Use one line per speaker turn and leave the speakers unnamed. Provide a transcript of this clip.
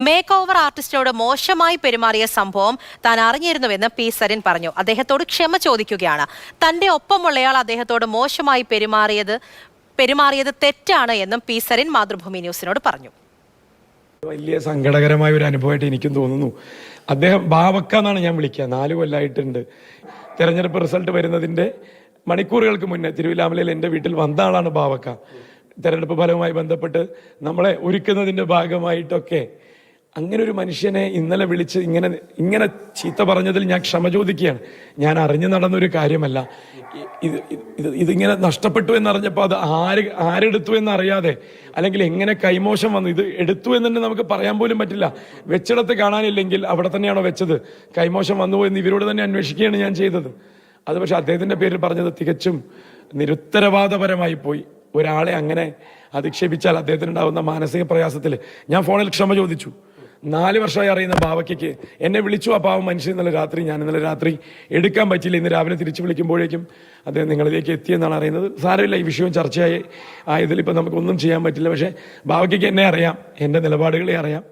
Make over ആർട്ടിസ്റ്റിനോട് മോശമായി പെരുമാറിയ സംഭവം താൻ അറിഞ്ഞിരുന്നുവെന്ന് പി സരിൻ പറഞ്ഞു. അദ്ദേഹത്തോട് ക്ഷമ ചോദിക്കുകയാണ്. തന്റെ ഒപ്പമുള്ളയാൾ അദ്ദേഹത്തോട് മോശമായി പെരുമാറിയത് തെറ്റാണ് എന്നും പി സരിൻ മാതൃഭൂമി ന്യൂസിനോട് പറഞ്ഞു.
വലിയ സങ്കടകരമായ ഒരു അനുഭവമായിട്ട് എനിക്കും തോന്നുന്നു. അദ്ദേഹം ബാവക്ക എന്നാണ് ഞാൻ വിളിക്കുക. 4 കൊല്ലമായിട്ടുണ്ട്. തെരഞ്ഞെടുപ്പ് റിസൾട്ട് വരുന്നതിന്റെ മണിക്കൂറുകൾക്ക് മുന്നേ തിരുവില്ലാമലയിൽ എൻ്റെ വീട്ടിൽ വന്ന ആളാണ് ബാവക്ക. തെരഞ്ഞെടുപ്പ് ഫലവുമായി ബന്ധപ്പെട്ട് നമ്മളെ ഒരുക്കുന്നതിന്റെ ഭാഗമായിട്ടൊക്കെ അങ്ങനെ ഒരു മനുഷ്യനെ ഇന്നലെ വിളിച്ച് ഇങ്ങനെ ചീത്ത പറഞ്ഞതിൽ ഞാൻ ക്ഷമ ചോദിക്കുകയാണ്. ഞാൻ അറിഞ്ഞു നടന്നൊരു കാര്യമല്ല. ഇതിങ്ങനെ നഷ്ടപ്പെട്ടു എന്നറിഞ്ഞപ്പോൾ അത് ആരെടുത്തു എന്നറിയാതെ, അല്ലെങ്കിൽ എങ്ങനെ കൈമോശം വന്നു, ഇത് എടുത്തു എന്ന് തന്നെ നമുക്ക് പറയാൻ പോലും പറ്റില്ല. വെച്ചിടത്ത് കാണാനില്ലെങ്കിൽ അവിടെ തന്നെയാണോ വെച്ചത്, കൈമോശം വന്നുപോയി എന്ന് ഇവരോട് തന്നെ അന്വേഷിക്കുകയാണ് ഞാൻ ചെയ്തത്. അത് പക്ഷെ അദ്ദേഹത്തിന്റെ പേരിൽ പറഞ്ഞത് തികച്ചും നിരുത്തരവാദപരമായി പോയി. ഒരാളെ അങ്ങനെ അധിക്ഷേപിച്ചാൽ അദ്ദേഹത്തിനുണ്ടാവുന്ന മാനസിക പ്രയാസത്തിൽ ഞാൻ ഫോണിൽ ക്ഷമ ചോദിച്ചു. 4 വർഷമായി അറിയുന്ന ബാവയ്ക്ക് എന്നെ വിളിച്ചു. ആ പാവം മനുഷ്യൻ ഞാൻ ഇന്നലെ രാത്രി എടുക്കാൻ പറ്റില്ല. ഇന്ന് രാവിലെ തിരിച്ചു വിളിക്കുമ്പോഴേക്കും അദ്ദേഹം നിങ്ങളിലേക്ക് എത്തിയെന്നാണ് അറിയുന്നത്. സാരമില്ല, ഈ വിഷയവും ചർച്ചയായി ആയതിൽ ഇപ്പം നമുക്കൊന്നും ചെയ്യാൻ പറ്റില്ല. പക്ഷേ ബാവയ്ക്ക് എന്നെ അറിയാം, എൻ്റെ നിലപാടുകളെ അറിയാം.